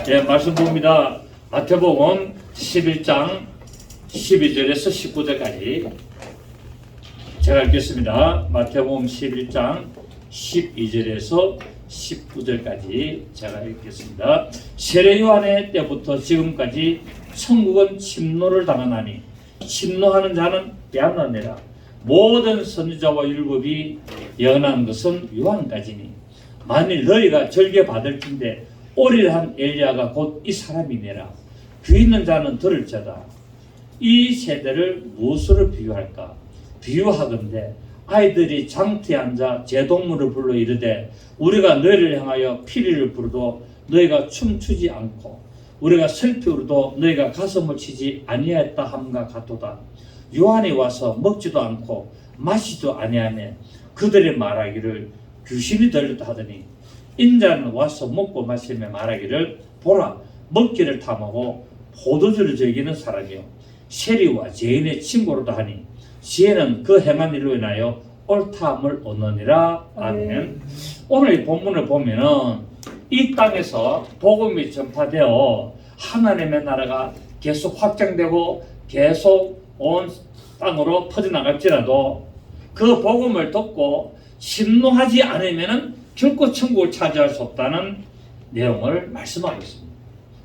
예, 말씀 봅니다. 마태복음 11장 12절에서 19절까지 제가 읽겠습니다. 마태복음 11장 12절에서 19절까지 제가 읽겠습니다. 세례 요한의 때부터 지금까지 천국은 침노를 당하나니 침노하는 자는 빼앗느니라. 모든 선지자와 율법이 예언한 것은 요한까지니 만일 너희가 절개 받을진대 오리라 한 엘리야가 곧 이 사람이니라. 귀 있는 자는 들을지어다. 이 세대를 무엇으로 비유할까? 비유하건대 아이들이 장터에 앉아 제동물을 불러 이르되 우리가 너희를 향하여 피리를 부르도 너희가 춤추지 않고 우리가 슬피 울어도 너희가 가슴을 치지 아니하였다 함과 같도다. 요한이 와서 먹지도 않고 마시지도 아니하며 그들의 말하기를 귀신이 들렸다 하더니 인자는 와서 먹고 마시며 말하기를 보라 먹기를 탐하고 포도주를 즐기는 사람이요 세리와 죄인의 친구로다 하니 지혜는 그 행한 일로 인하여 옳다함을 얻느니라. 아멘. 오늘 이 본문을 보면은 이 땅에서 복음이 전파되어 하나님의 나라가 계속 확장되고 계속 온 땅으로 퍼져나갈지라도 그 복음을 듣고 심노하지 않으면은 결코 천국을 차지할 수 없다는 내용을 말씀하고 있습니다.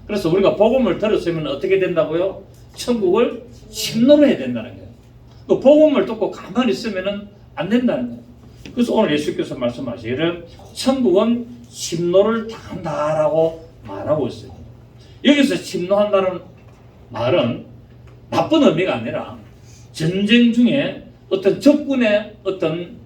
그래서 우리가 복음을 들었으면 어떻게 된다고요? 천국을 심노로 해야 된다는 거예요. 그 복음을 듣고 가만히 있으면은 안 된다는 거예요. 그래서 오늘 예수께서 말씀하시기를 천국은 심노를 당한다라고 말하고 있어요. 여기서 심노한다는 말은 나쁜 의미가 아니라 전쟁 중에 어떤 적군의 어떤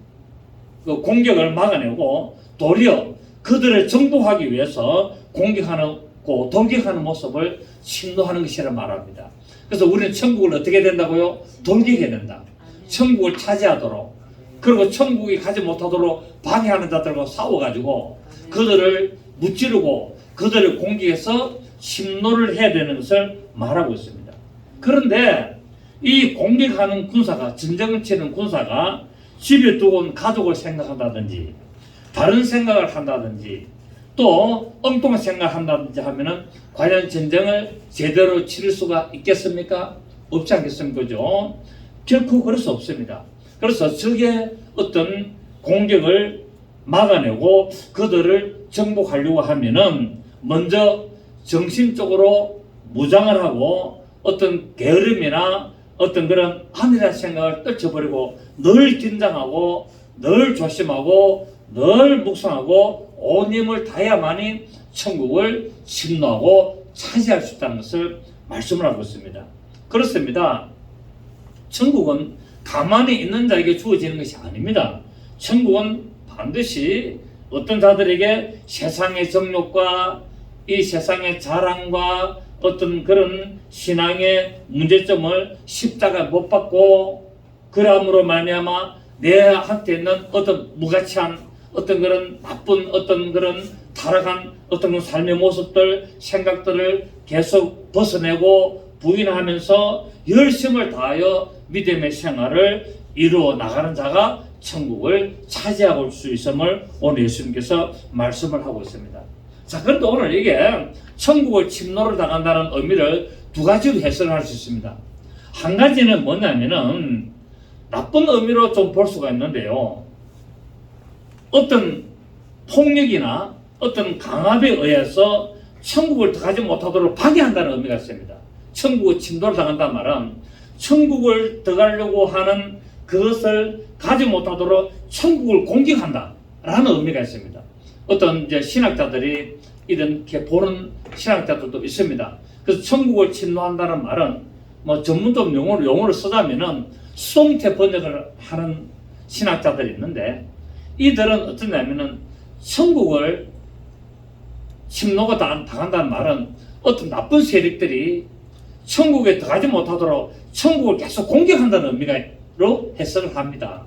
그 공격을 막아내고 도리어 그들을 정복하기 위해서 공격하고 돌격하는 모습을 심노하는 것이라 말합니다. 그래서 우리는 천국을 어떻게 된다고요? 돌격해야 된다. 천국을 차지하도록 그리고 천국이 가지 못하도록 방해하는 자들과 싸워가지고 그들을 무찌르고 그들을 공격해서 심노를 해야 되는 것을 말하고 있습니다. 그런데 이 공격하는 군사가 전쟁을 치는 군사가 집에 두고 온 가족을 생각한다든지 다른 생각을 한다든지 또 엉뚱한 생각을 한다든지 하면은 과연 전쟁을 제대로 치를 수가 있겠습니까? 없지 않겠습니까? 그죠? 결코 그럴 수 없습니다. 그래서 적의 어떤 공격을 막아내고 그들을 정복하려고 하면은 먼저 정신적으로 무장을 하고 어떤 게으름이나 어떤 그런 안일한 생각을 떨쳐버리고 늘 긴장하고 늘 조심하고 늘 묵상하고 온 힘을 다해야만이 천국을 심노하고 차지할 수 있다는 것을 말씀을 하고 있습니다. 그렇습니다. 천국은 가만히 있는 자에게 주어지는 것이 아닙니다. 천국은 반드시 어떤 자들에게 세상의 정욕과 이 세상의 자랑과 어떤 그런 신앙의 문제점을 십자가 못 받고 그러함으로 말미암아 내한테 있는 어떤 무가치한 어떤 그런 나쁜 어떤 그런 타락한 어떤 그런 삶의 모습들 생각들을 계속 벗어내고 부인하면서 열심을 다하여 믿음의 생활을 이루어 나가는 자가 천국을 차지하고 올 수 있음을 오늘 예수님께서 말씀을 하고 있습니다. 자, 그런데 오늘 이게 천국을 침노를 당한다는 의미를 두 가지로 해석할 수 있습니다. 한 가지는 뭐냐면은 나쁜 의미로 좀 볼 수가 있는데요. 어떤 폭력이나 어떤 강압에 의해서 천국을 가지 못하도록 방해한다는 의미가 있습니다. 천국을 침노를 당한다는 말은 천국을 들어가려고 하는 그것을 가지 못하도록 천국을 공격한다라는 의미가 있습니다. 어떤 이제 신학자들이 이렇게 보는 신학자들도 있습니다. 그래서 천국을 침노한다는 말은 뭐 전문적 용어를 쓰자면은 수동태 번역을 하는 신학자들이 있는데 이들은 어떠냐면은 천국을 침노가 당한다는 말은 어떤 나쁜 세력들이 천국에 들어가지 못하도록 천국을 계속 공격한다는 의미로 해석을 합니다.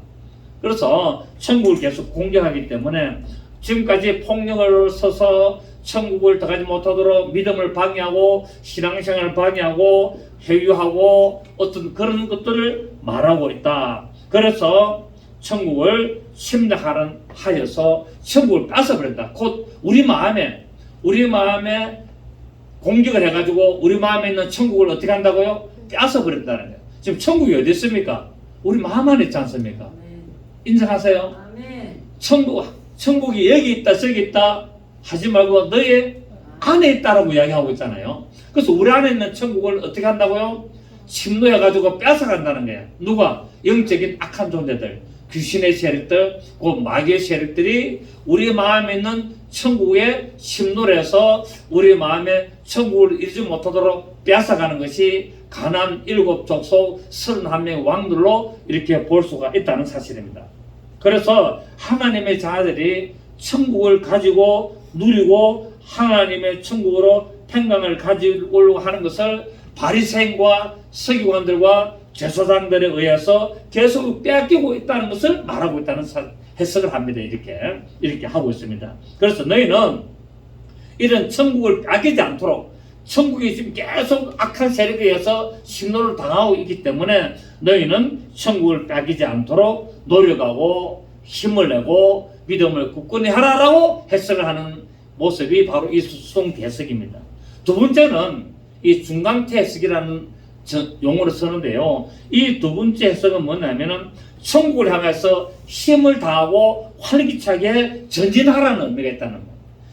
그래서 천국을 계속 공격하기 때문에 지금까지 폭력을 써서 천국을 들어가지 못하도록 믿음을 방해하고 신앙생활을 방해하고 회유하고 어떤 그런 것들을 말하고 있다. 그래서 천국을 침략하여서 천국을 뺏어버린다. 곧 우리 마음에 공격을 해가지고 우리 마음에 있는 천국을 어떻게 한다고요? 뺏어 버린다는 거예요. 지금 천국이 어디 있습니까? 우리 마음 안에 있지 않습니까? 인정하세요? 천국이 여기 있다 저기 있다 하지 말고 너의 안에 있다라고 이야기하고 있잖아요. 그래서 우리 안에 있는 천국을 어떻게 한다고요? 침노해가지고 뺏어간다는 거예요. 누가? 영적인 악한 존재들, 귀신의 세력들, 그 마귀의 세력들이 우리 마음에 있는 천국에 침노를 해서 우리 마음에 천국을 이루지 못하도록 뺏어가는 것이 가나안 7족속 31명의 왕들로 이렇게 볼 수가 있다는 사실입니다. 그래서 하나님의 자녀들이 천국을 가지고 누리고 하나님의 천국으로 평강을 가지려고 하는 것을 바리새인과 서기관들과 제사장들에 의해서 계속 빼앗기고 있다는 것을 말하고 있다는 해석을 합니다. 이렇게 하고 있습니다. 그래서 너희는 이런 천국을 빼앗기지 않도록, 천국이 지금 계속 악한 세력에 의해서 신노를 당하고 있기 때문에 너희는 천국을 빼앗기지 않도록 노력하고 힘을 내고 믿음을 굳건히 하라라고 해석을 하는 모습이 바로 이 수송대석입니다. 두 번째는 이 중간태석이라는 용어를 쓰는데요. 이 두 번째 해석은 뭐냐면은 천국을 향해서 힘을 다하고 활기차게 전진하라는 의미가 있다는 거예요.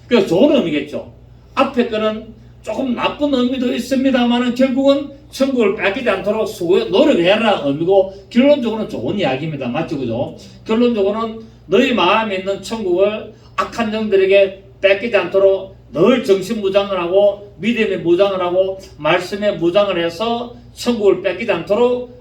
그래서 좋은 의미겠죠. 앞에 거는 조금 나쁜 의미도 있습니다만은 결국은 천국을 뺏기지 않도록 노력해라 의미고 결론적으로는 좋은 이야기입니다. 맞죠? 그죠? 결론적으로는 너희 마음에 있는 천국을 악한 영들에게 뺏기지 않도록 늘 정신무장을 하고 믿음의 무장을 하고 말씀의 무장을 해서 천국을 뺏기지 않도록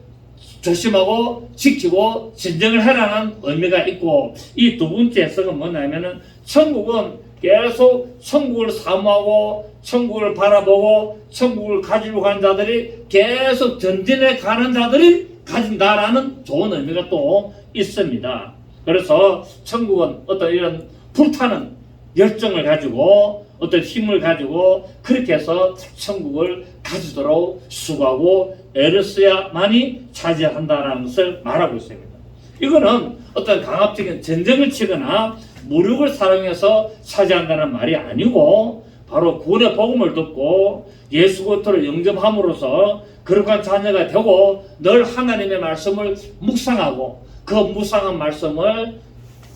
조심하고 지키고 진정을 해라는 의미가 있고, 이 두 번째 해석은 뭐냐면은 천국은 계속 천국을 사모하고 천국을 바라보고 천국을 가지려고 하는 자들이 계속 전진해 가는 자들이 가진다라는 좋은 의미가 또 있습니다. 그래서 천국은 어떤 이런 불타는 열정을 가지고 어떤 힘을 가지고 그렇게 해서 천국을 가지도록 수고하고 애를 써야만이 차지한다는 것을 말하고 있습니다. 이거는 어떤 강압적인 전쟁을 치거나 무력을 사용해서 차지한다는 말이 아니고 바로 구원의 복음을 듣고 예수 그리스도를 영접함으로써 거룩한 자녀가 되고 늘 하나님의 말씀을 묵상하고 그 묵상한 말씀을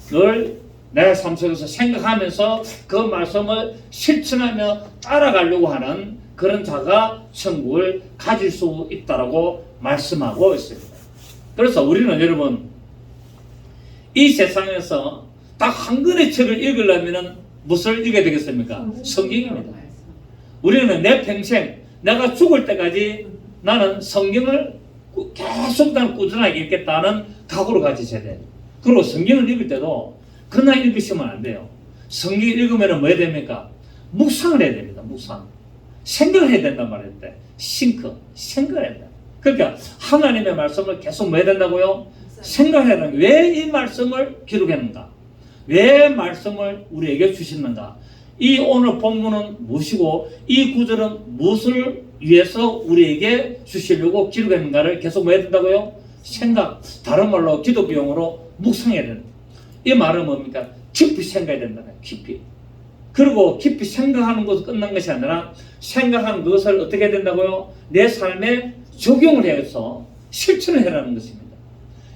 늘 내 삶 속에서 생각하면서 그 말씀을 실천하며 따라가려고 하는 그런 자가 천국을 가질 수 있다고 말씀하고 있습니다. 그래서 우리는 여러분 이 세상에서 딱 한 권의 책을 읽으려면 무엇을 읽어야 되겠습니까? 성경입니다. 우리는 내 평생 내가 죽을 때까지 나는 성경을 계속 난 꾸준하게 읽겠다는 각오를 가지셔야 돼요. 그리고 성경을 읽을 때도 그냥 읽으시면 안 돼요. 성경 읽으면 뭐 해야 됩니까? 묵상을 해야 됩니다. 묵상. 생각을 해야 된단 말이에요. 생각을 해야 돼요. 그러니까 하나님의 말씀을 계속 뭐 해야 된다고요? 생각해야 된다. 왜 이 말씀을 기록했는가? 왜 말씀을 우리에게 주시는가? 이 오늘 본문은 무엇이고 이 구절은 무엇을 위해서 우리에게 주시려고 기록했는가를 계속 뭐 해야 된다고요? 생각. 다른 말로 기독교 용어로 묵상해야 된다. 이 말은 뭡니까? 깊이 생각해야 된다는 거예요. 깊이. 그리고 깊이 생각하는 것은 끝난 것이 아니라 생각하는 것을 어떻게 해야 된다고요? 내 삶에 적용을 해서 실천을 해라는 것입니다.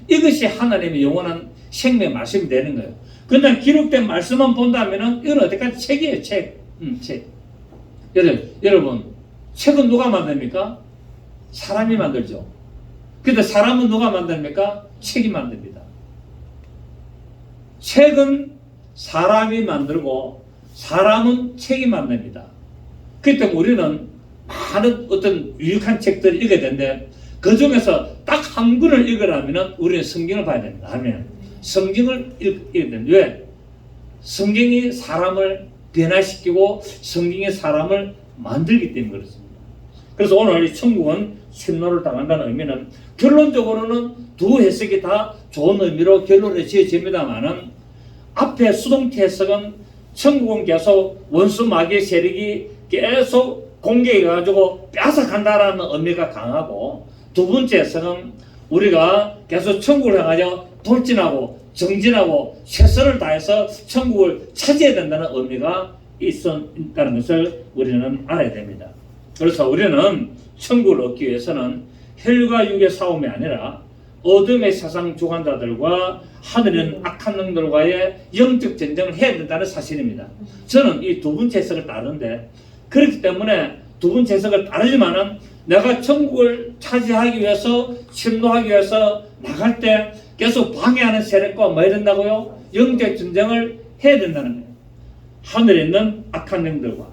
이것이 하나님의 영원한 생명의 말씀이 되는 거예요. 그냥 기록된 말씀만 본다면은 이건 어디까지 책이에요. 책. 여러분 책은 누가 만듭니까? 사람이 만들죠. 근데 사람은 누가 만듭니까? 책이 만듭니다. 책은 사람이 만들고 사람은 책이 만듭니다. 그렇기 때문에 우리는 많은 어떤 유익한 책들을 읽어야 되는데 그 중에서 딱 한 권을 읽으려면 우리는 성경을 봐야 됩니다. 아멘. 성경을 읽어야 됩니다. 왜? 성경이 사람을 변화시키고 성경이 사람을 만들기 때문에 그렇습니다. 그래서 오늘 이 천국은 침노를 당한다는 의미는 결론적으로는 두 해석이 다 좋은 의미로 결론을 지어집니다만은 앞에 수동태 해석은 천국은 계속 원수 마귀의 세력이 계속 공격해가지고 뺏어간다라는 의미가 강하고, 두 번째 해석은 우리가 계속 천국을 향하여 돌진하고 정진하고 최선을 다해서 천국을 차지해야 된다는 의미가 있다는 것을 우리는 알아야 됩니다. 그래서 우리는 천국을 얻기 위해서는 혈과 육의 싸움이 아니라 어둠의 세상 주관자들과 하늘은 악한 놈들과의 영적 전쟁을 해야 된다는 사실입니다. 저는 이 두 번째 해석을 따르는데, 그렇기 때문에 두 번째 해석을 따르지만은 내가 천국을 차지하기 위해서, 침노하기 위해서 나갈 때 계속 방해하는 세력과 뭐 해야 된다고요? 영적 전쟁을 해야 된다는 거예요. 하늘에 있는 악한 영들과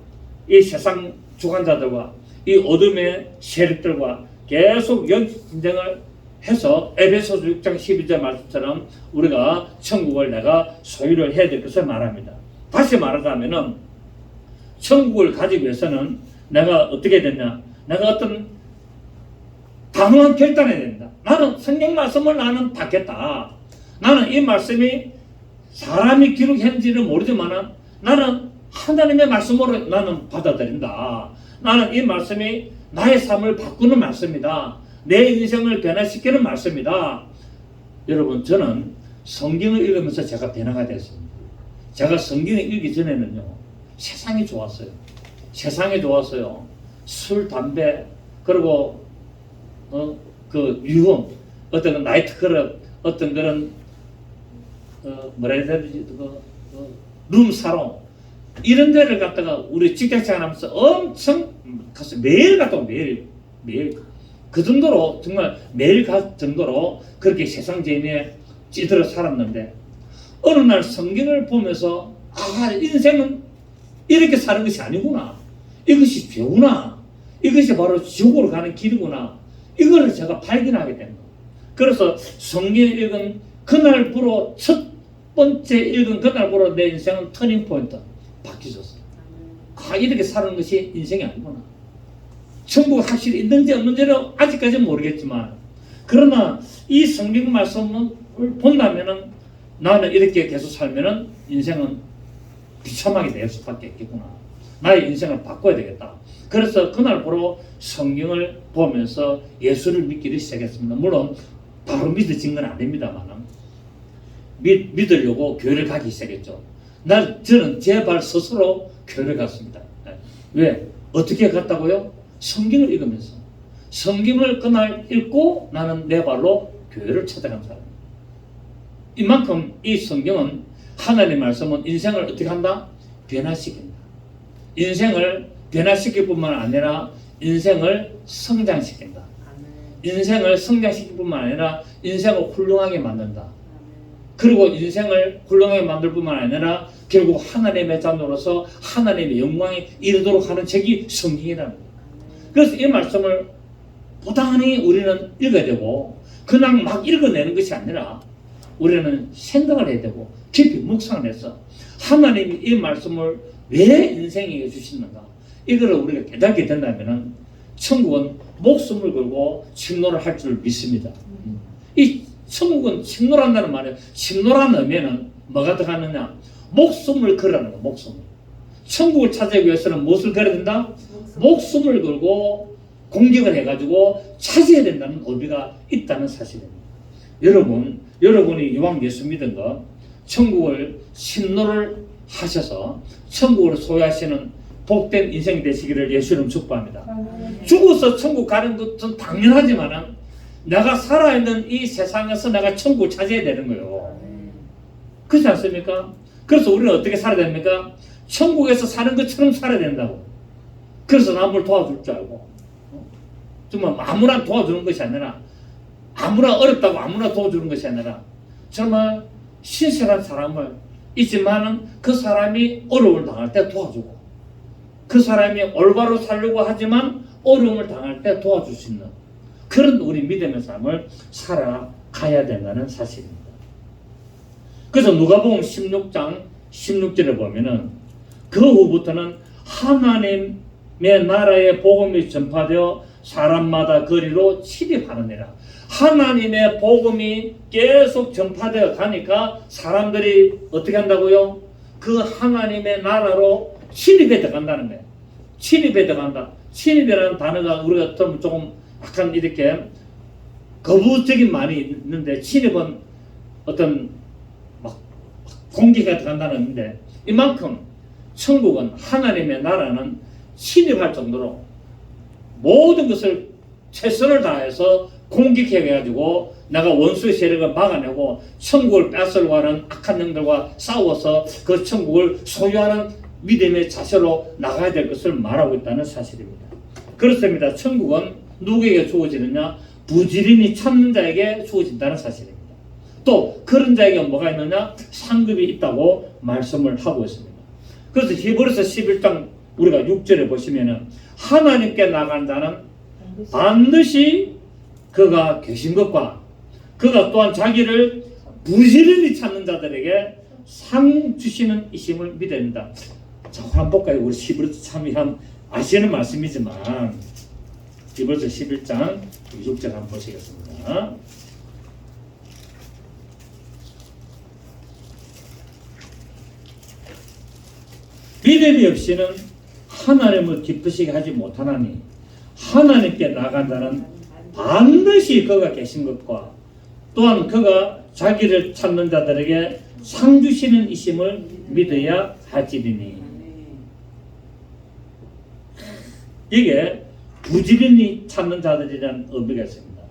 이 세상 주관자들과 이 어둠의 세력들과 계속 영적 전쟁을 해서 에베소서 6장 12절 말씀처럼 우리가 천국을 내가 소유를 해야 될 것을 말합니다. 다시 말하자면은 천국을 가지기 위해서는 내가 어떻게 됐냐? 내가 어떤 단호한 결단을 해야 된다. 나는 성경 말씀을 나는 받겠다. 나는 이 말씀이 사람이 기록했는지는 모르지만 나는 하나님의 말씀으로 나는 받아들인다. 나는 이 말씀이 나의 삶을 바꾸는 말씀이다. 내 인생을 변화시키는 말씀이다. 여러분, 저는 성경을 읽으면서 제가 변화가 됐습니다. 제가 성경을 읽기 전에는요, 세상이 좋았어요. 세상이 좋았어요. 술, 담배, 그리고 그 유흥, 어떤 나이트클럽, 어떤 그런 뭐라 해야 되지, 룸사롱, 이런 데를 갖다가 우리 직장생활 하면서 엄청 가서 매일 갔다 오고 매일 그 정도로, 정말 매일 갈 정도로 그렇게 세상 재미에 찌들어 살았는데, 어느 날 성경을 보면서 인생은 이렇게 사는 것이 아니구나, 이것이 죄구나, 이것이 바로 지옥으로 가는 길이구나, 이거를 제가 발견하게 됩니다. 그래서 성경을 읽은 그날부로, 첫 번째 읽은 그날부로 내 인생은 터닝 포인트 바뀌었어요. 이렇게 사는 것이 인생이 아니구나. 천국 확실히 있는지 없는지는 아직까지는 모르겠지만, 그러나 이 성경 말씀을 본다면은 나는 이렇게 계속 살면은 인생은 비참하게 될 수밖에 없겠구나. 나의 인생을 바꿔야 되겠다. 그래서 그날부로 성경을 보면서 예수를 믿기를 시작했습니다. 물론 바로 믿어진 건 아닙니다만 믿으려고 교회를 가기 시작했죠. 저는 제 발 스스로 교회를 갔습니다. 왜? 어떻게 갔다고요? 성경을 읽으면서. 성경을 그날 읽고 나는 내 발로 교회를 찾아간 사람입니다. 이만큼 이 성경은, 하나님의 말씀은 인생을 어떻게 한다? 변화시킨다. 인생을 변화시킬 뿐만 아니라 인생을 성장시킨다. 인생을 성장시킬 뿐만 아니라 인생을 훌륭하게 만든다. 그리고 인생을 훌륭하게 만들 뿐만 아니라 결국 하나님의 자녀로서 하나님의 영광에 이르도록 하는 책이 성경이라는 거예요. 그래서 이 말씀을 부단히 우리는 읽어야 되고, 그냥 막 읽어내는 것이 아니라 우리는 생각을 해야 되고 깊이 묵상을 해서 하나님이 이 말씀을 왜 인생에게 주시는가, 이거를 우리가 깨닫게 된다면 천국은 목숨을 걸고 침노를 할 줄 믿습니다. 이 천국은 침노한다는 말이에요. 침노라는 의미는 뭐가 들어가느냐? 목숨을 걸라는 거예요. 목숨을. 천국을 찾아가기 위해서는 무엇을 걸어야 된다? 목숨을 걸고 공격을 해가지고 찾아야 된다는 의미가 있다는 사실입니다. 여러분이 이왕 예수 믿은 거, 천국을 침노를 하셔서 천국을 소유하시는 복된 인생이 되시기를 예수님 축복합니다. 죽어서 천국 가는 것은 당연하지만 내가 살아있는 이 세상에서 내가 천국을 찾아야 되는 거예요. 그렇지 않습니까? 그래서 우리는 어떻게 살아야 됩니까? 천국에서 사는 것처럼 살아야 된다고. 그래서 남을 도와줄 줄 알고, 정말 아무나 도와주는 것이 아니라, 아무나 어렵다고 아무나 도와주는 것이 아니라 정말 신실한 사람을 있지만은 그 사람이 어려움을 당할 때 도와주고, 그 사람이 올바로 살려고 하지만 어려움을 당할 때 도와줄 수 있는 그런 우리 믿음의 삶을 살아가야 된다는 사실입니다. 그래서 누가복음 16장 16절에 보면은 그 후부터는 하나님의 나라의 복음이 전파되어 사람마다 거리로 침입하느니라. 하나님의 복음이 계속 전파되어 가니까 사람들이 어떻게 한다고요? 그 하나님의 나라로 침입해 들어간다는 거예요. 침입해 들어간다. 침입이라는 단어가 우리가 조금 약간 이렇게 거부적인 말이 있는데, 침입은 어떤 막 공기가 들어간다는 의미인데, 이만큼 천국은 하나님의 나라는 침입할 정도로 모든 것을 최선을 다해서 공격해가지고 내가 원수의 세력을 막아내고 천국을 뺏으려고 하는 악한 영들과 싸워서 그 천국을 소유하는 믿음의 자세로 나가야 될 것을 말하고 있다는 사실입니다. 그렇습니다. 천국은 누구에게 주어지느냐? 부지런히 찾는 자에게 주어진다는 사실입니다. 또 그런 자에게 뭐가 있느냐? 상급이 있다고 말씀을 하고 있습니다. 그래서 히브리서 11장 우리가 6절에 보시면은 하나님께 나간 자는 반드시 그가 계신 것과 그가 또한 자기를 부지런히 찾는 자들에게 상 주시는 이심을 믿어야 된다. 자, 한번 볼까요? 우리 히브리서 참 아시는 말씀이지만 히브리서 11장 6절 한번 보시겠습니다. 믿음이 없이는 하나님을 기쁘시게 하지 못하나니 하나님께 나간 자는 반드시 그가 계신 것과 또한 그가 자기를 찾는 자들에게 상 주시는 이심을 믿어야 할지니니. 이게 부지런히 찾는 자들이라는 의미가 있습니다.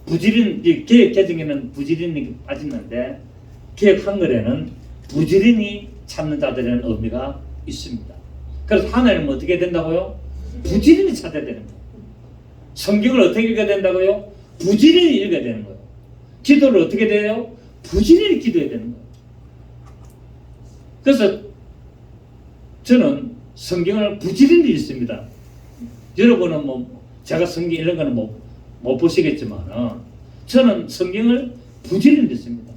부지런히, 개혁 개정에는 부지런히 빠졌는데 개혁 한글에는 부지런히 찾는 자들이라는 의미가 있습니다. 그래서 하나님은 어떻게 된다고요? 부지런히 찾아야 되는 거예요. 성경을 어떻게 읽어야 된다고요? 부지런히 읽어야 되는 거예요. 기도를 어떻게 돼요? 부지런히 기도해야 되는 거예요. 그래서 저는 성경을 부지런히 읽습니다. 여러분은 제가 성경 이런 거는 못 보시겠지만 저는 성경을 부지런히 읽습니다.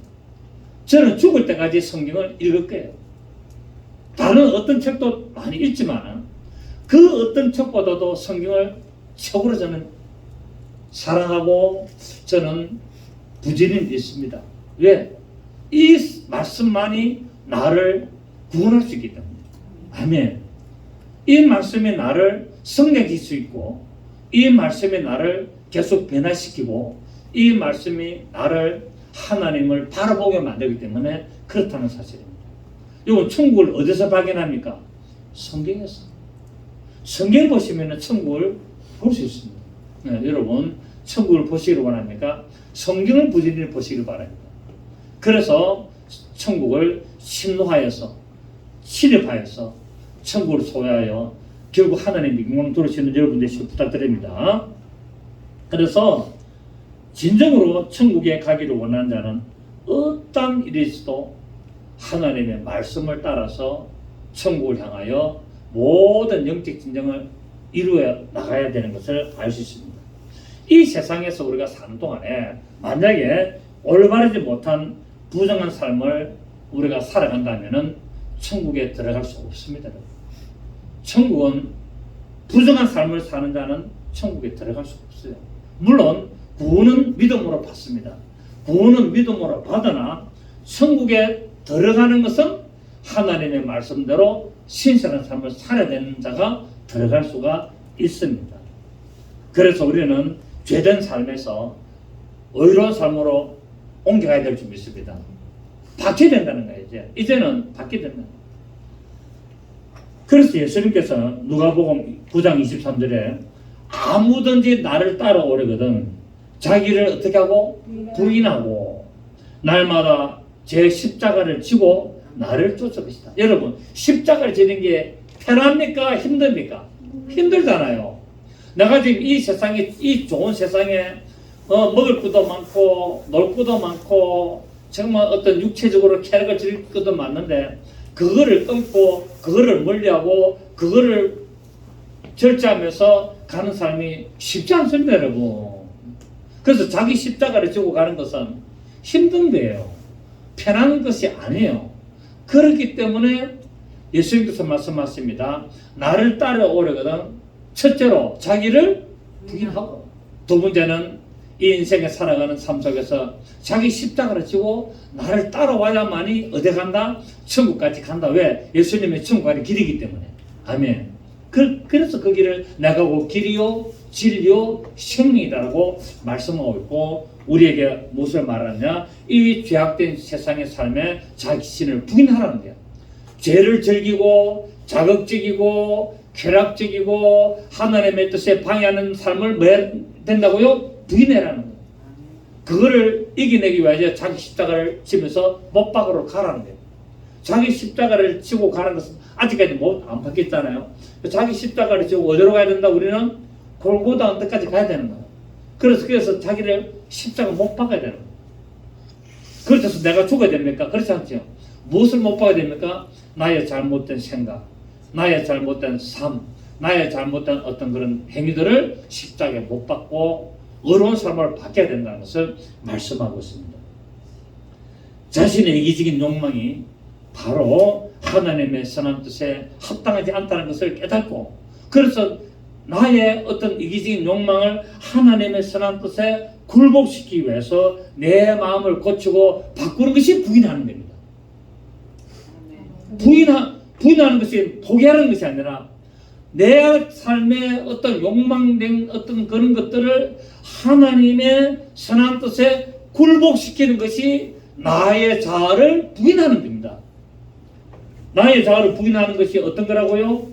저는 죽을 때까지 성경을 읽을 거예요. 다른 어떤 책도 많이 읽지만 그 어떤 책보다도 성경을 최고로 저는 사랑하고 저는 부지런히 읽습니다. 왜? 이 말씀만이 나를 구원할 수 있기 때문에. 아멘. 이 말씀이 나를 성장시킬 수 있고 이 말씀이 나를 계속 변화시키고 이 말씀이 나를 하나님을 바라보게 만들기 때문에 그렇다는 사실입니다. 이건 천국을 어디서 발견합니까? 성경에서. 성경을 보시면 천국을 볼 수 있습니다. 네, 여러분 천국을 보시기를 원합니까? 성경을 부지런히 보시기를 바랍니다. 그래서 천국을 심노하여서 침입하여서 천국을 소유하여 결국 하나님의 영광 돌으시는 여러분 되시길 부탁드립니다. 그래서 진정으로 천국에 가기를 원하는 자는 어떤 일이 있어도 하나님의 말씀을 따라서 천국을 향하여 모든 영적 진정을 이루어 나가야 되는 것을 알 수 있습니다. 이 세상에서 우리가 사는 동안에 만약에 올바르지 못한 부정한 삶을 우리가 살아간다면 천국에 들어갈 수 없습니다. 천국은 부정한 삶을 사는 자는 천국에 들어갈 수 없어요. 물론 구원은 믿음으로 받습니다. 구원은 믿음으로 받으나 천국에 들어가는 것은 하나님의 말씀대로 신실한 삶을 살아야 되는 자가 들어갈 수가 있습니다. 그래서 우리는 죄된 삶에서 의로운 삶으로 옮겨가야 될 줄 믿습니다. 바뀌어야 된다는 거예요. 이제는 바뀌어야 된다. 그래서 예수님께서 누가복음 9장 23절에 아무든지 나를 따라오려거든 자기를 어떻게 하고 부인하고 날마다 제 십자가를 지고 나를 쫓아가시다. 여러분 십자가를 지는 게 편합니까? 힘듭니까? 힘들잖아요. 내가 지금 이 세상에 이 좋은 세상에 먹을 것도 많고 놀 것도 많고 정말 어떤 육체적으로 쾌락을 즐길 것도 많은데 그거를 끊고 그거를 멀리하고 그거를 절제하면서 가는 삶이 쉽지 않습니다, 여러분. 그래서 자기 십자가를 지고 가는 것은 힘든 거예요. 편한 것이 아니에요. 그렇기 때문에 예수님께서 말씀하십니다. 나를 따라오려거든 첫째로 자기를 부인하고 두 번째는 이 인생에 살아가는 삶 속에서 자기 십자가를 지고 나를 따라와야만이 어디 간다? 천국까지 간다. 왜? 예수님의 천국 가는 길이기 때문에. 아멘. 그래서 그 길을 나가고 길이요 진리요 생명이다라고 말씀하고 있고 우리에게 무엇을 말하느냐? 이 죄악된 세상의 삶에 자기 신을 부인하라는 거야. 죄를 즐기고 자극적이고 쾌락적이고 하나님의 뜻에 방해하는 삶을 뭐 해야 된다고요? 부인해라는 거예요. 그거를 이겨내기 위해서 자기 십자가를 지면서 못박으로 가라는 거예요. 자기 십자가를 지고 가는 것은 아직까지 안 바뀌었잖아요. 자기 십자가를 지고 어디로 가야 된다? 우리는 골고다 언덕까지 가야 되는 거예요. 그래서 자기를 십자가 못 박아야 되는 거예요. 그렇다고 내가 죽어야 됩니까? 그렇지 않죠. 무엇을 못 박아야 됩니까? 나의 잘못된 생각, 나의 잘못된 삶, 나의 잘못된 어떤 그런 행위들을 십자가에 못 박고 어려운 삶을 바뀌어야 된다는 것을 말씀하고 있습니다. 자신의 이기적인 욕망이 바로 하나님의 선한 뜻에 합당하지 않다는 것을 깨닫고, 그래서 나의 어떤 이기적인 욕망을 하나님의 선한 뜻에 굴복시키기 위해서 내 마음을 고치고 바꾸는 것이 부인하는 겁니다. 부인하는 것이 포기하는 것이 아니라 내 삶의 어떤 욕망된 어떤 그런 것들을 하나님의 선한 뜻에 굴복시키는 것이 나의 자아를 부인하는 겁니다. 나의 자아를 부인하는 것이 어떤 거라고요?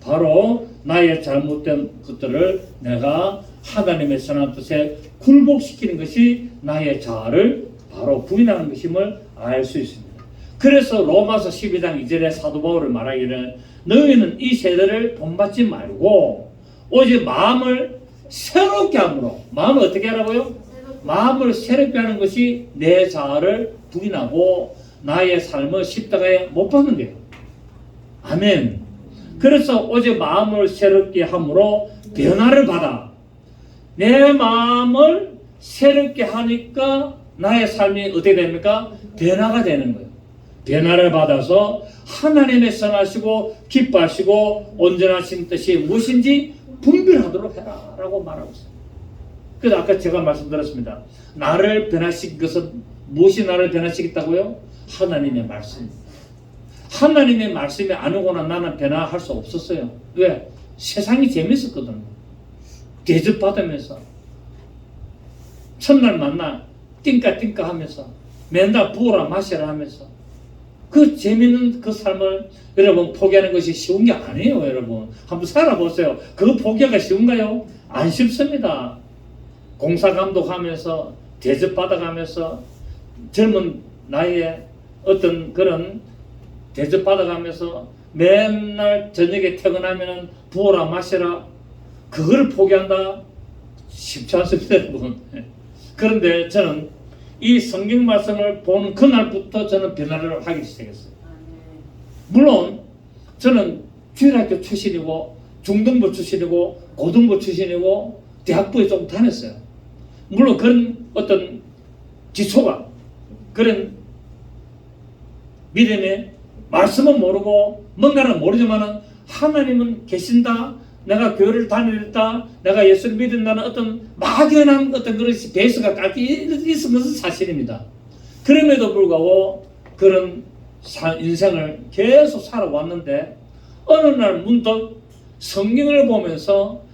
바로 나의 잘못된 것들을 내가 하나님의 선한 뜻에 굴복시키는 것이 나의 자아를 바로 부인하는 것임을 알 수 있습니다. 그래서 로마서 12장 2절에 사도 바울을 말하기를 너희는 이 세대를 본받지 말고 오직 마음을 새롭게 함으로, 마음을 어떻게 하라고요? 마음을 새롭게 하는 것이 내 자아를 부인하고 나의 삶을 십자가에 못 박는 거예요. 아멘. 그래서 오직 마음을 새롭게 함으로 변화를 받아. 내 마음을 새롭게 하니까 나의 삶이 어떻게 됩니까? 변화가 되는 거예요. 변화를 받아서 하나님의 선하시고 기뻐하시고 온전하신 뜻이 무엇인지 분별하도록 해라 라고 말하고 있어요. 그래서 아까 제가 말씀드렸습니다. 나를 변화시킨 것은 무엇이 나를 변화시켰다고요? 하나님의 말씀. 하나님의 말씀이 안 오고나 나는 변화할 수 없었어요. 왜? 세상이 재밌었거든요. 대접받으면서 첫날 만나 띵까 하면서 맨날 부어라 마시라 하면서 그 재밌는 그 삶을 여러분 포기하는 것이 쉬운 게 아니에요. 여러분 한번 살아보세요. 그거 포기하기가 쉬운가요? 안 쉽습니다. 공사 감독하면서 대접받아가면서 젊은 나이에 어떤 그런 대접받아가면서 맨날 저녁에 퇴근하면 부어라 마시라 그걸 포기한다? 쉽지 않습니다 여러분. 그런데 저는 이 성경 말씀을 보는 그날부터 저는 변화를 하기 시작했어요. 물론 저는 주일학교 출신이고 중등부 출신이고 고등부 출신이고 대학부에 좀 다녔어요. 물론 그런 어떤 기초가 그런 믿음의 말씀은 모르고 뭔가는 모르지만은 하나님은 계신다. 내가 교회를 다녔다. 내가 예수를 믿는다는 어떤 막연한 어떤 그런 베이스가 깔게 있은 것은 사실입니다. 그럼에도 불구하고 그런 인생을 계속 살아왔는데 어느 날 문득 성경을 보면서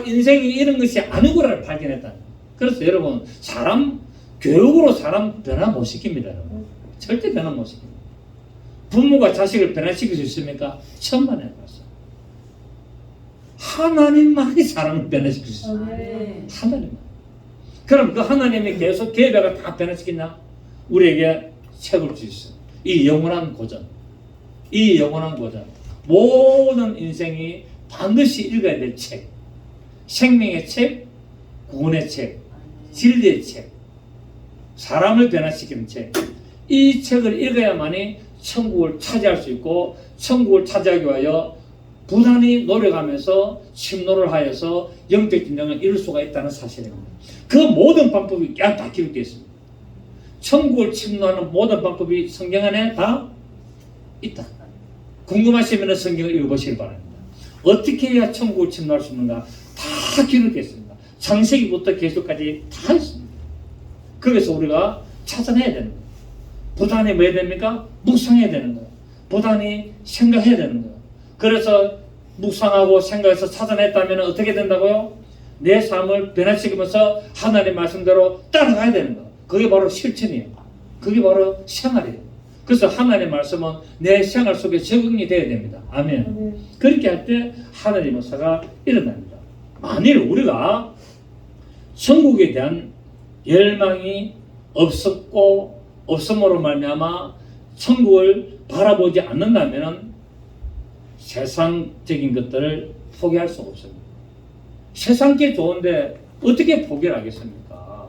인생이 이런 것이 아니구나를 발견했다. 그래서 여러분 교육으로 사람 변화 못 시킵니다. 여러분. 절대 변화 못 시킵니다. 부모가 자식을 변화시킬 수 있습니까? 천만에 한 번. 하나님만이 사람을 변화시킬 수 있어요. 하나님만. 그럼 그 하나님이 계속 계획을 다 변화시키나? 우리에게 책을 주셨어요. 이 영원한 고전. 이 영원한 고전. 모든 인생이 반드시 읽어야 될 책. 생명의 책, 구원의 책, 진리의 책, 사람을 변화시키는 책. 이 책을 읽어야만이 천국을 차지할 수 있고 천국을 차지하기 위하여 부단히 노력하면서 침노를 하여서 영적 진정을 이룰 수가 있다는 사실입니다. 그 모든 방법이 다 기록되어 있습니다. 천국을 침노하는 모든 방법이 성경 안에 다 있다. 궁금하시면 성경을 읽어보시기 바랍니다. 어떻게 해야 천국을 침노할 수 있는가 다 기록되어 있습니다. 창세기부터 계속까지 다 있습니다. 거기서 우리가 찾아내야 되는 거예요. 부단히 뭐 해야 됩니까? 묵상해야 되는 거예요. 부단히 생각해야 되는 거예요. 그래서 묵상하고 생각해서 찾아냈다면 어떻게 된다고요? 내 삶을 변화시키면서 하나님 말씀대로 따라가야 되는 거예요. 그게 바로 실천이에요. 그게 바로 생활이에요. 그래서 하나님의 말씀은 내 생활 속에 적응이 돼야 됩니다. 아멘. 그렇게 할 때 하나님의 역사가 일어납니다. 만일 우리가 천국에 대한 열망이 없었고 없음으로 말미암아 천국을 바라보지 않는다면 세상적인 것들을 포기할 수가 없습니다. 세상게 좋은데 어떻게 포기를 하겠습니까?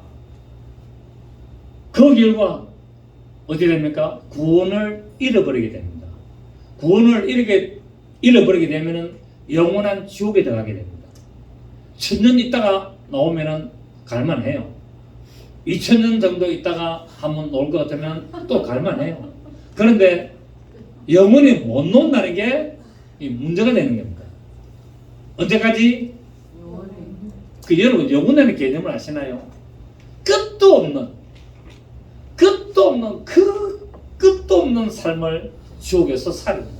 그 결과 어떻게 됩니까? 구원을 잃어버리게 됩니다. 구원을 잃어버리게 되면 영원한 지옥에 들어가게 됩니다. 1000년 있다가 나오면 갈만해요. 2000년 정도 있다가 한번 놀 것 같으면 또 갈만해요. 그런데 영원히 못 논다는 게 문제가 되는 겁니다. 언제까지? 여러분 영원이라는 개념을 아시나요? 끝도 없는 삶을 지옥에서 살입니다.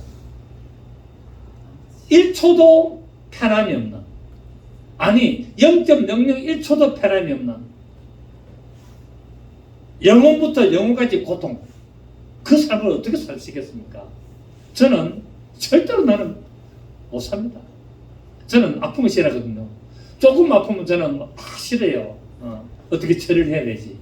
1초도 편함이 없는, 아니 0.001초도 편함이 없는, 영혼부터 영혼까지 고통, 그 삶을 어떻게 살 수 있겠습니까? 저는 절대로 나는 못 삽니다. 저는 아픔이 싫어하거든요. 조금 아프면 저는 싫어요. 어떻게 처리를 해야 되지?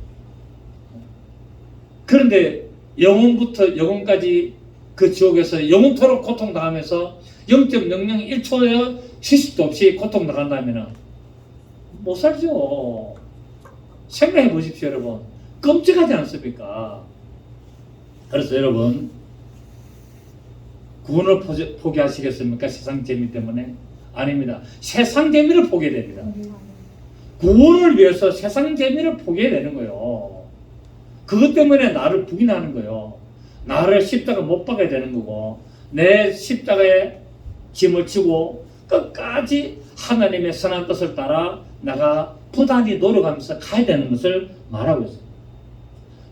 그런데 영혼부터 영혼까지 그 지옥에서 영혼토록 고통당하면서 0.001초의 휴식도 없이 고통당한다면 못 살죠. 생각해 보십시오, 여러분. 끔찍하지 않습니까? 그래서 여러분, 구원을 포기하시겠습니까? 세상 재미 때문에? 아닙니다. 세상 재미를 포기해야 됩니다. 구원을 위해서 세상 재미를 포기해야 되는 거예요. 그것 때문에 나를 부인하는 거예요. 나를 십자가 못 박아야 되는 거고, 내 십자가에 짐을 지고 끝까지 하나님의 선한 뜻을 따라 나가 부단히 노력하면서 가야 되는 것을 말하고 있어요.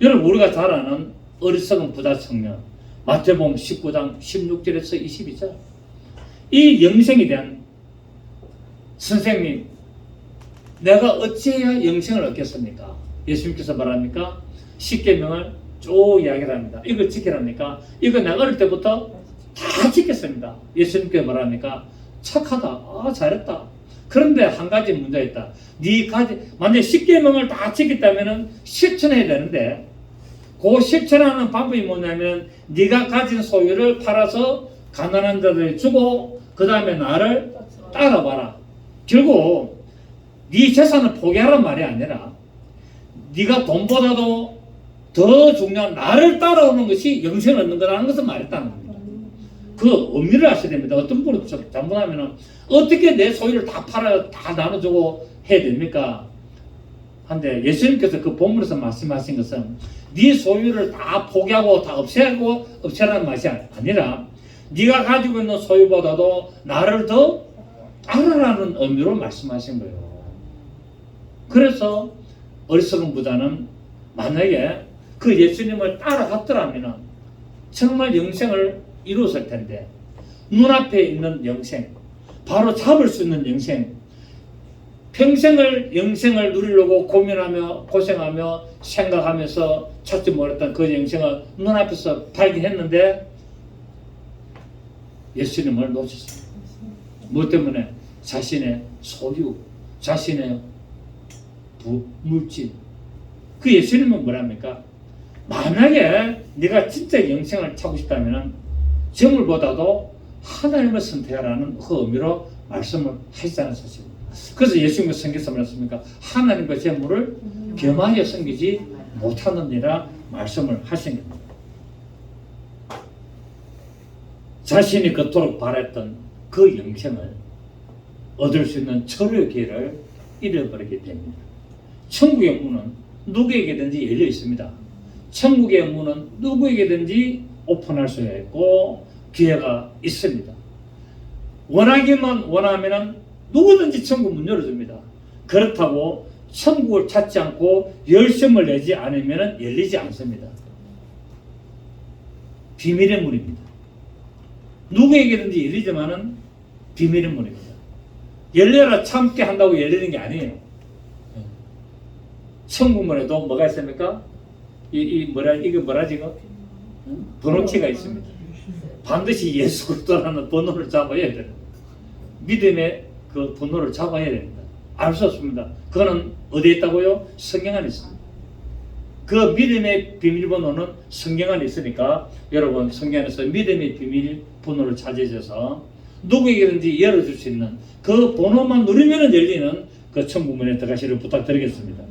여러분, 우리가 잘 아는 어리석은 부자 청년, 마태복음 19장 16절에서 22절. 이 영생에 대한, 선생님, 내가 어찌해야 영생을 얻겠습니까? 예수님께서 말합니까? 십계명을 쭉 이야기를 합니다. 이걸 지키라니까? 이거 내가 어릴 때부터 다 지켰습니다. 예수님께서 말합니까? 착하다. 아, 잘했다. 그런데 한 가지 문제가 있다. 만약에 십계명을 다 지켰다면 실천해야 되는데, 그 실천하는 방법이 뭐냐면 네가 가진 소유를 팔아서 가난한 자들에 주고 그 다음에 나를 따라와라. 결국 네 재산을 포기하란 말이 아니라 네가 돈보다도 더 중요한 나를 따라오는 것이 영생을 얻는 거라는 것을 말했다는 겁니다. 그 의미를 아셔야 됩니다. 어떤 분은 잘못하면 어떻게 내 소유를 다 팔아 다 나눠주고 해야 됩니까? 한데 예수님께서 그 본문에서 말씀하신 것은 네 소유를 다 포기하고 다 없애라는 말이 아니라 네가 가지고 있는 소유보다도 나를 더 알아라는 의미로 말씀하신 거예요. 그래서 어리석은 부자는 만약에 그 예수님을 따라갔더라면 정말 영생을 이루었을 텐데, 눈앞에 있는 영생, 바로 잡을 수 있는 영생, 평생을 영생을 누리려고 고민하며 고생하며 생각하면서 찾지 못했던 그 영생을 눈앞에서 발견했는데 예수님을 놓쳤습니다. 뭐 때문에? 자신의 소유, 자신의 물질. 그 예수님은 뭐랍니까? 만약에 네가 진짜 영생을 찾고 싶다면 재물보다도 하나님을 선택하라는 그 의미로 말씀을 하시다는 사실입니다. 그래서 예수님께서 성경에서 말했습니까? 하나님과 재물을 겸하여 섬기지 못하느니라 말씀을 하신 겁니다. 자신이 그토록 바랬던 그 영생을 얻을 수 있는 철의 기회를 잃어버리게 됩니다. 천국의 문은 누구에게든지 열려 있습니다. 천국의 문은 누구에게든지 오픈할 수 있고 기회가 있습니다. 원하기만 원하면 누구든지 천국 문 열어줍니다. 그렇다고 천국을 찾지 않고 열심을 내지 않으면 열리지 않습니다. 비밀의 문입니다. 누구에게든지 열리지만은 비밀의 문입니다. 열려라 참게 한다고 열리는 게 아니에요. 천국문에도 뭐가 있습니까? 이게 뭐라 지금? 번호키가 있습니다. 반드시 예수 그리스도라는 번호를 잡아야 돼요. 믿음의 그 번호를 잡아야 됩니다. 알 수 없습니다. 그거는 어디에 있다고요? 성경 안에 있습니다. 그 믿음의 비밀번호는 성경 안에 있으니까 여러분 성경 안에서 믿음의 비밀번호를 찾으셔서 누구에게든지 열어줄 수 있는 그 번호만 누르면 열리는 그 천국문에 들어가시를 부탁드리겠습니다.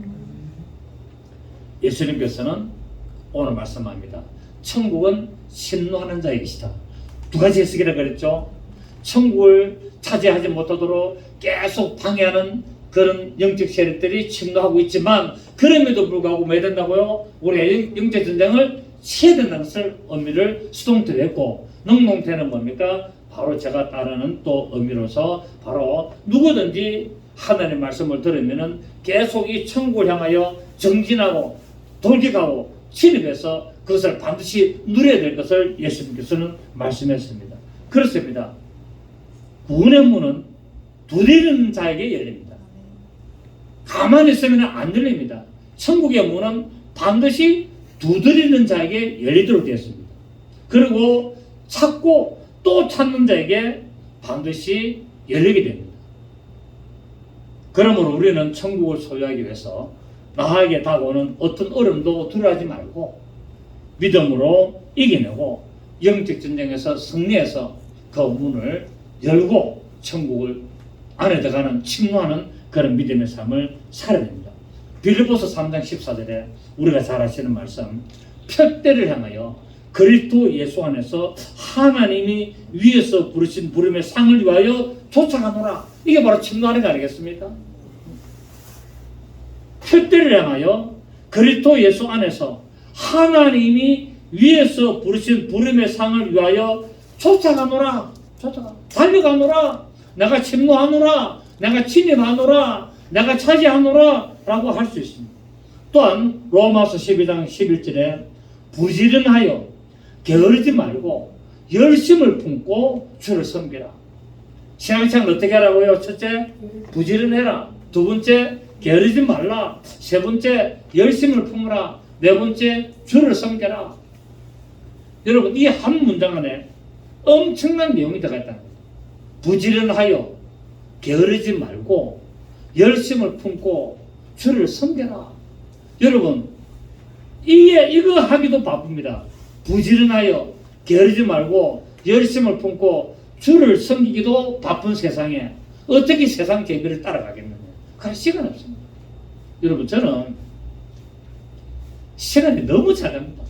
예수님께서는 오늘 말씀합니다. 천국은 신노하는 자의 것이다. 두 가지 해석이라 그랬죠. 천국을 차지하지 못하도록 계속 방해하는 그런 영적 세력들이 침노하고 있지만 그럼에도 불구하고 뭐 해야 된다고요? 우리가 영적 전쟁을 치어야 된다는 것을 의미를 수동태로 했고 능동태는 뭡니까? 바로 제가 따르는 또 의미로서 바로 누구든지 하나님의 말씀을 들으면은 계속 이 천국을 향하여 정진하고 돌격하고 진입해서 그것을 반드시 누려야 될 것을 예수님께서는 말씀했습니다. 그렇습니다. 구원의 문은 두드리는 자에게 열립니다. 가만히 있으면 안 열립니다. 천국의 문은 반드시 두드리는 자에게 열리도록 되었습니다. 그리고 찾고 또 찾는 자에게 반드시 열리게 됩니다. 그러므로 우리는 천국을 소유하기 위해서 나에게 다가오는 어떤 어려움도 두려워하지 말고 믿음으로 이겨내고 영적 전쟁에서 승리해서 그 문을 열고 천국을 안에 들어가는 침노하는 그런 믿음의 삶을 살아야 됩니다. 빌립보서 3장 14절에 우리가 잘 아시는 말씀, 표대를 향하여 그리스도 예수 안에서 하나님이 위에서 부르신 부름의 상을 위하여 쫓아가노라. 이게 바로 침노하는 거 아니겠습니까? 표대를 향하여 그리스도 예수 안에서 하나님이 위에서 부르신 부름의 상을 위하여 쫓아가노라. 달려가노라. 내가 침노하노라. 내가 진입하노라. 내가 차지하노라. 라고 할 수 있습니다. 또한 로마서 12장 11절에 부지런하여 게으르지 말고 열심을 품고 주를 섬기라. 신앙생활 어떻게 하라고요? 첫째, 부지런해라. 두 번째, 게으르지 말라. 세 번째, 열심을 품으라. 네 번째, 주를 섬겨라. 여러분, 이 한 문장 안에 엄청난 내용이 들어가 있다는 거예요. 부지런하여 게으르지 말고 열심을 품고 주를 섬겨라. 여러분, 이거 하기도 바쁩니다. 부지런하여 게으르지 말고 열심을 품고 주를 섬기기도 바쁜 세상에 어떻게 세상 재미를 따라가겠느냐. 그럴 시간 없습니다. 여러분, 저는 시간이 너무 잘 갑니다.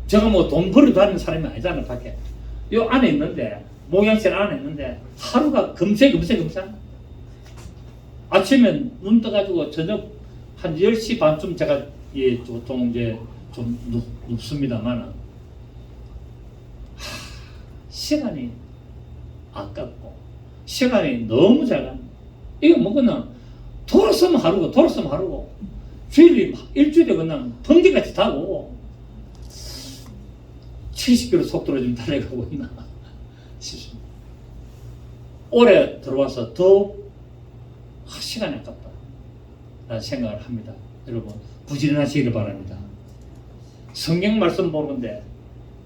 제가 뭐 돈 벌어 다니는 사람이 아니잖아요. 밖에 요 안에 있는데, 목양실 안에 있는데 하루가 금세 아침에 눈 떠가지고 저녁 한 10시 반쯤 제가 보통 이제 좀 눕습니다만 시간이 아깝고 시간이 너무 잘 갑니다. 이거 뭐 그냥 돌았으면 하루고 일주일에 그냥 번개같이 타고 70km 속도로 좀 달려가고 있나 싶습니다. 올해 들어와서 더 시간이 아깝다 라는 생각을 합니다. 여러분, 부지런하시기를 바랍니다. 성경 말씀 보는데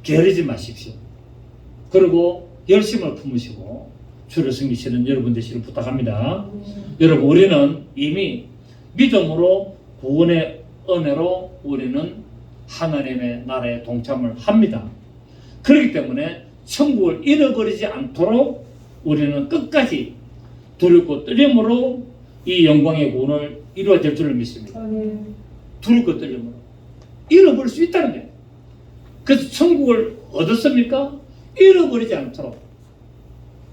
게으르지 마십시오. 그리고 열심을 품으시고 주를 섬기시는 여러분 되시길 부탁합니다. 여러분, 우리는 이미 믿음으로 구원의 은혜로 우리는 하나님의 나라에 동참을 합니다. 그렇기 때문에 천국을 잃어버리지 않도록 우리는 끝까지 두렵고 떨림으로 이 영광의 구원을 이루어야 될 줄을 믿습니다. 두렵고 떨림으로 잃어버릴 수 있다는 거예요. 그래서 천국을 얻었습니까? 잃어버리지 않도록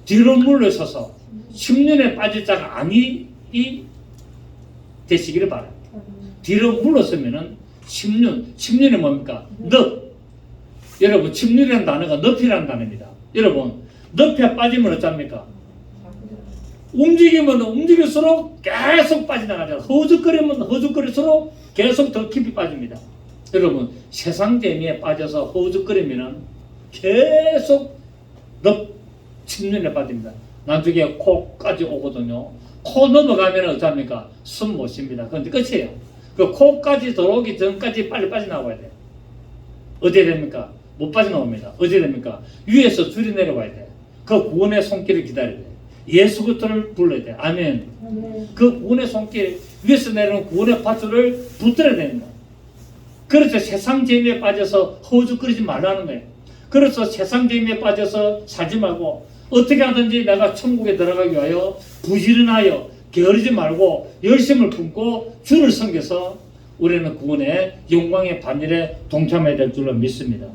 뒤로 물러서서 10년에 빠질 자가 아니 되시기를 바랍니다. 뒤로 물러서면은 10년이 뭡니까? 여러분, 10년이라는 단어가 늪이라는 단어입니다. 여러분, 늪에 빠지면 어쩝니까? 움직이면 움직일수록 계속 빠져나가죠. 허죽거리면 허죽거릴수록 계속 더 깊이 빠집니다. 여러분, 세상 재미에 빠져서 허죽거리면 계속 늪 10년에 빠집니다. 나중에 코까지 오거든요. 코 넘어가면 어쩝니까? 숨 못 쉽니다. 그런데 끝이에요. 그 코까지 들어오기 전까지 빨리 빠져나와야 돼. 어디에 됩니까? 못 빠져나옵니다. 어디에 됩니까? 위에서 줄이 내려와야 돼. 그 구원의 손길을 기다려야 돼. 예수 그리스도를 불러야 돼. 아멘. 그 구원의 손길, 위에서 내려오는 구원의 밧줄을 붙들어야 됩니다. 그래서 세상 재미에 빠져서 허우적거리지 말라는 거예요. 그래서 세상 재미에 빠져서 살지 말고 어떻게 하든지 내가 천국에 들어가기 위하여 부지런하여 게으르지 말고 열심을 품고 주를 섬겨서 우리는 구원의 영광의 반열에 동참해야 될 줄로 믿습니다.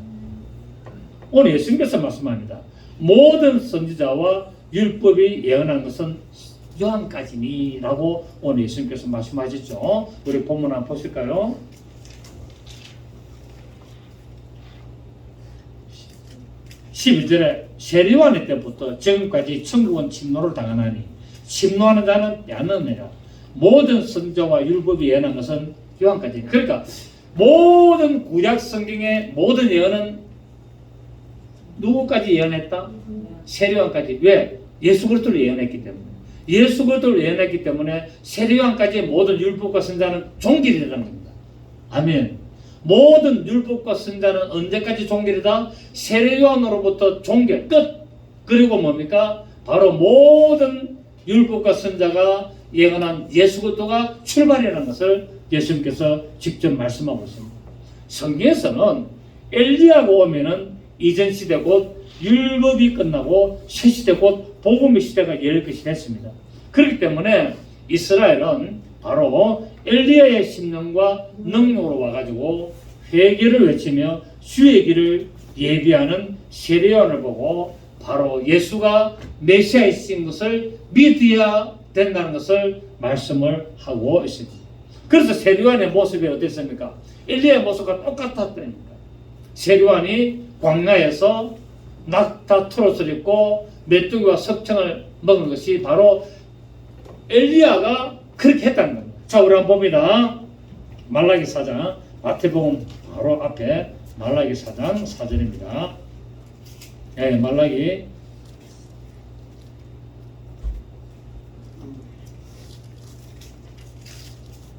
오늘 예수님께서 말씀합니다. 모든 선지자와 율법이 예언한 것은 요한까지니 라고 오늘 예수님께서 말씀하셨죠. 우리 본문 한번 보실까요? 11절에 세리요한 때부터 지금까지 천국은 침노를 당하나니 침노하는 자는 야는니라. 모든 선지자와 율법이 예언한 것은 요한까지. 그러니까 모든 구약 성경의 모든 예언은 누구까지 예언했다? 세리요한까지. 왜? 예수 그리스도를 예언했기 때문에. 예수 그리스도를 예언했기 때문에 세리요한까지 모든 율법과 선지자는 종결이라는 겁니다. 아멘. 모든 율법과 선지자는 언제까지 종결이다? 세례요한으로부터 종결 끝. 그리고 뭡니까? 바로 모든 율법과 선지자가 예언한 예수 그리스도가 출발이라는 것을 예수님께서 직접 말씀하고 있습니다. 성경에서는 엘리야가 오면은 이전 시대 곧 율법이 끝나고 새 시대 곧 복음의 시대가 열릴 것이 됐습니다. 그렇기 때문에 이스라엘은 바로 엘리야의 심령과 능력으로 와가지고 회개를 외치며 주의 길을 예비하는 세례요한을 보고 바로 예수가 메시아이신 것을 믿어야 된다는 것을 말씀을 하고 있습니다. 그래서 세례요한의 모습이 어땠습니까? 엘리야의 모습과 똑같았다니까. 세례요한이 광야에서 낙타 트롯을 입고 메뚜기와 석청을 먹은 것이 바로 엘리야가 그렇게 했다는 겁니다. 자, 우리 한번 봅니다. 말라기 4장, 마태복음 바로 앞에 말라기 4장 4절입니다. 예, 말라기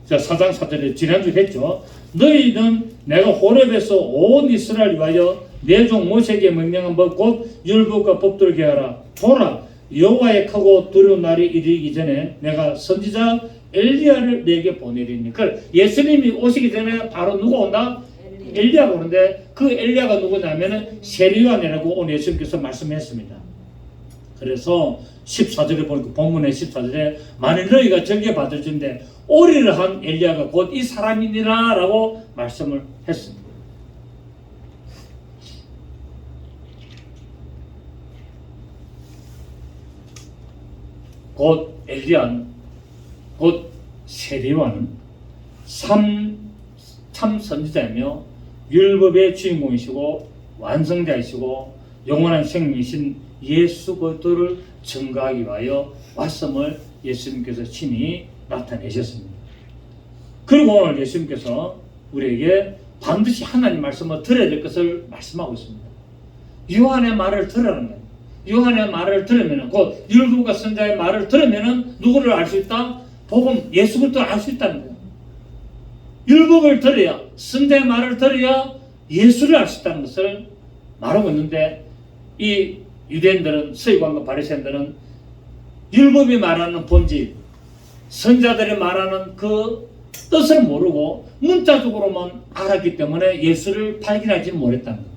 자, 4장 4절에 지난주 했죠. 너희는 내가 호렙에서 온 이스라엘 위하여 내 종 모세에게 명령한 법 곧 율법과 법도를 계하라. 보라, 여호와의 크고 두려운 날이 이르기 전에 내가 선지자 엘리야를 내게 보내리니. 예수님이 오시기 전에 바로 누가 온다? 엘리야가 오는데 그 엘리야가 누구냐면은 세례요한이라고 오늘 예수님께서 말씀했습니다. 그래서 14절에 보니까 본문의 14절에 만일 너희가 정죄 받을 줄인데 오리를 한 엘리야가 곧 이 사람이니라 라고 말씀을 했습니다. 곧 엘리야는 곧 세례요한은 참 선지자이며 율법의 주인공이시고 완성자이시고 영원한 생명이신 예수 그리스도를 증거하기 위하여 왔음을 예수님께서 친히 나타내셨습니다. 그리고 오늘 예수님께서 우리에게 반드시 하나님 말씀을 들어야 될 것을 말씀하고 있습니다. 요한의 말을 들으라는 거예요. 요한의 말을 들으면 곧 율법과 선지자의 말을 들으면 누구를 알 수 있다? 복음 예수 그리스도를 알 수 있다는 거예요. 율법을 들어야 선지자의 말을 들어야 예수를 알 수 있다는 것을 말하고 있는데 이 유대인들은 서기관과 바리새인들은 율법이 말하는 본질 선지자들이 말하는 그 뜻을 모르고 문자적으로만 알았기 때문에 예수를 발견하지 못했다는 거예요.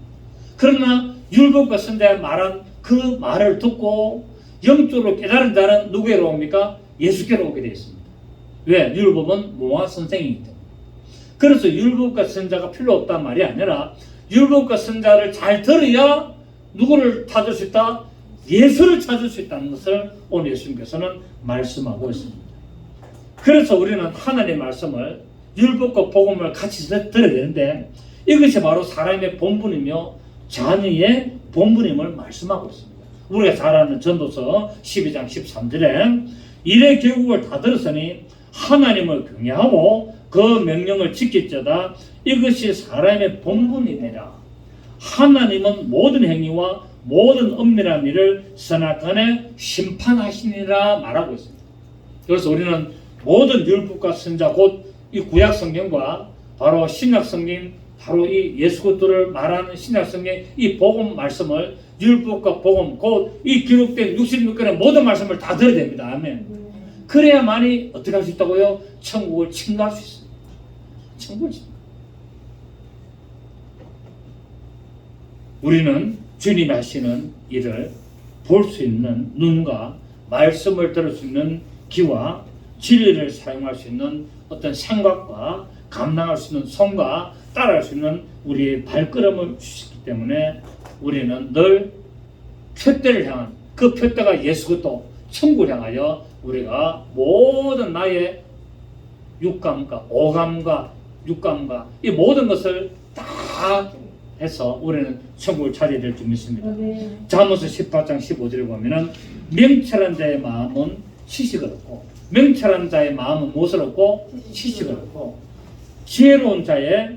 그러나 율법과 선지자의 말한 그 말을 듣고 영적으로 깨달은 자는 누구에로 옵니까? 예수께로 오게 되어 있습니다. 왜? 율법은 모아 선생이기 때문에. 그래서 율법과 선지자가 필요 없단 말이 아니라 율법과 선지자를 잘 들어야 누구를 찾을 수 있다? 예수를 찾을 수 있다는 것을 오늘 예수님께서는 말씀하고 있습니다. 그래서 우리는 하나님의 말씀을 율법과 복음을 같이 들어야 되는데 이것이 바로 사람의 본분이며 자녀의 본분임을 말씀하고 있습니다. 우리가 잘 아는 전도서 12장 13절에 이래 결국을 다 들었으니 하나님을 경외하고 그 명령을 지킬지어다 이것이 사람의 본분이니라. 하나님은 모든 행위와 모든 엄밀한 일을 선악간에 심판하시니라 말하고 있습니다. 그래서 우리는 모든 율법과 선지자 곧 이 구약 성경과 바로 신약 성경, 바로 이 예수 그리스도를 말하는 신약 성경 이 복음 말씀을 율법과 복음 곧 이 기록된 66권의 모든 말씀을 다 들어야 됩니다. 아멘. 그래야만이 어떻게 할 수 있다고요? 천국을 침노할 수 있어요. 천국을 침노. 우리는 주님이 하시는 일을 볼 수 있는 눈과 말씀을 들을 수 있는 귀와 진리를 사용할 수 있는 어떤 생각과 감당할 수 있는 손과 따라할 수 있는 우리의 발걸음을 주시기 때문에 우리는 늘 표대를 향한 그 표대가 예수 그리스도 천국을 향하여 우리가 모든 나의 육감과 오감과 육감과 이 모든 것을 다 해서 우리는 천국을 찾아야 될 줄 믿습니다. 잠언서 18장 15절에 보면은 명철한 자의 마음은 지식을 얻고 명철한 자의 마음은 무엇을 얻고 지식을 얻고 지혜로운 자의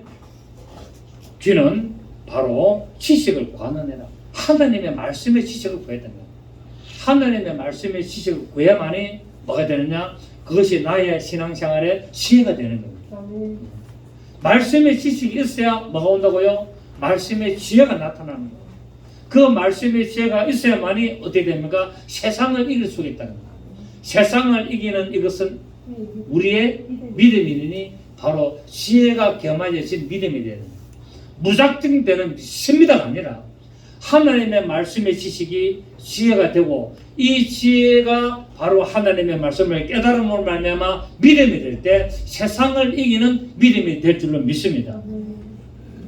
귀는 바로 지식을 구하느니라. 하나님의 말씀의 지식을 구해야 됩니다. 하나님의 말씀의 지식을 구해야만이 뭐가 되느냐? 그것이 나의 신앙생활의 지혜가 되는 겁니다. 말씀의 지식이 있어야 뭐가 온다고요? 말씀의 지혜가 나타나는 거예요. 그 말씀의 지혜가 있어야만이 어떻게 됩니까? 세상을 이길 수가 있다는 거예요. 세상을 이기는 이것은 우리의 믿음이니 바로 지혜가 겸해진 믿음이 되는 거예요. 무작정 되는 신비다가 아니라 하나님의 말씀의 지식이 지혜가 되고 이 지혜가 바로 하나님의 말씀을 깨달음으로 말미암아 믿음이 될 때 세상을 이기는 믿음이 될 줄로 믿습니다.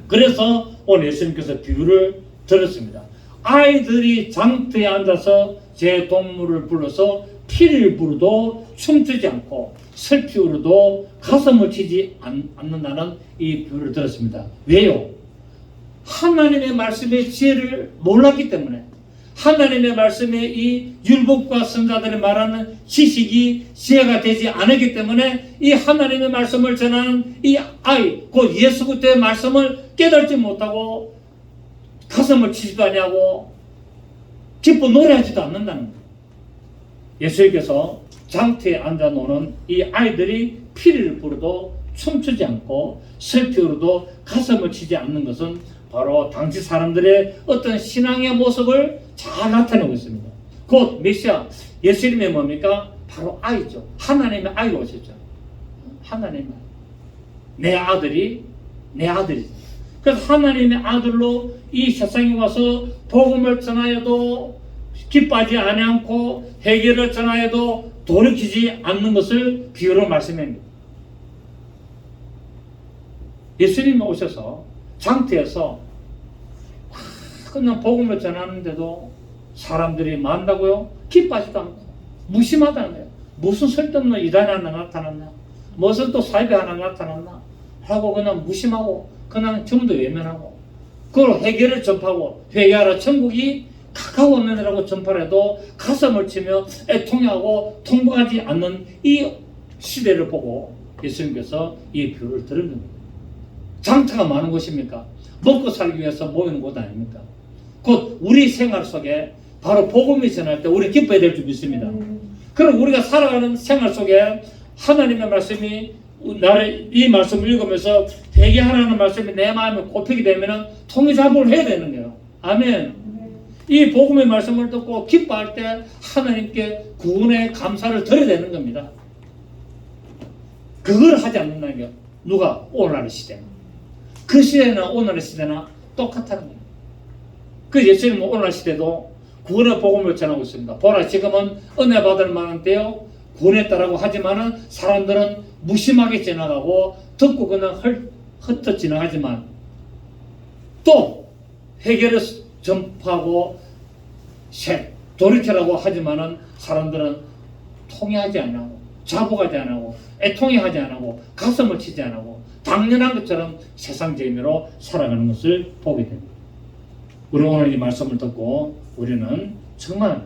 그래서 오늘 예수님께서 비유를 들었습니다. 아이들이 장터에 앉아서 제 동물을 불러서 피를 부르도 춤추지 않고 슬피 울어도 가슴을 치지 않는다는 이 비유를 들었습니다. 왜요? 하나님의 말씀의 지혜를 몰랐기 때문에 하나님의 말씀의 이 율법과 선자들이 말하는 지식이 지혜가 되지 않았기 때문에 이 하나님의 말씀을 전하는 이 아이 곧 예수 그리스도의 말씀을 깨닫지 못하고 가슴을 치지도 아니하고 기뻐 노래하지도 않는다는 거예요. 예수님께서 장터에 앉아 노는 이 아이들이 피리를 부르도 춤추지 않고 슬피 울어도 가슴을 치지 않는 것은 바로 당시 사람들의 어떤 신앙의 모습을 잘 나타내고 있습니다. 곧 메시아 예수님의 뭡니까? 바로 아이죠. 하나님의 아이가 오셨죠. 하나님의 내 아들이죠. 그래서 하나님의 아들로 이 세상에 와서 복음을 전하여도 기뻐하지 않고 회개를 전하여도 돌이키지 않는 것을 비유로 말씀합니다. 예수님이 오셔서 장터에서 그냥 복음을 전하는데도 사람들이 많다고요? 기뻐하지도 않고 무심하다는 거예요. 무슨 쓸데없는 이단이 하나 나타났나? 무슨 또 사이비 하나 나타났나? 하고 그냥 무심하고 그냥 전부 외면하고 그걸 회개를 전파하고 회개하라 천국이 가까웠느라고 전파해도 가슴을 치며 애통하고 통과하지 않는 이 시대를 보고 예수님께서 이 비유를 들은 겁니다. 장터가 많은 곳입니까? 먹고 살기 위해서 모이는 곳 아닙니까? 곧 우리 생활 속에 바로 복음이 전할 때 우리 기뻐해야 될 줄 믿습니다. 그럼 우리가 살아가는 생활 속에 하나님의 말씀이 나를 이 말씀을 읽으면서 회개하라는 말씀이 내 마음에 꼽히게 되면 통일작업을 해야 되는 거예요. 아멘. 이 복음의 말씀을 듣고 기뻐할 때 하나님께 구원의 감사를 드려야 되는 겁니다. 그걸 하지 않는다는 게 누가? 오늘의 시대는. 그 시대나 오늘의 시대나 똑같다는 거예요. 그 예수님은 오늘의 시대도 구원의 복음을 전하고 있습니다. 보라 지금은 은혜 받을 만한 때요 구원했다라고 하지만은 사람들은 무심하게 지나가고 듣고 그냥 흩어 지나가지만 또 회개를 전파하고 돌이켜라고 하지만은 사람들은 통회하지 않고 자복하지 않고 애통해하지 않고 가슴을 치지 않고 당연한 것처럼 세상 재미로 살아가는 것을 보게 됩니다. 우리 오늘 이 말씀을 듣고 우리는 정말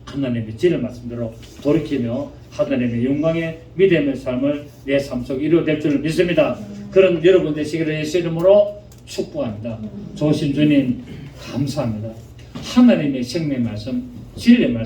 하나님의 진의 말씀대로 돌이키며 하나님의 영광의 믿음의 삶을 내 삶 속에 이루어낼 줄 믿습니다. 그런 여러분 되시기를 예수 이름으로 축복합니다. 좋으신 주님 감사합니다. 하나님의 생명 말씀, 진리의 말씀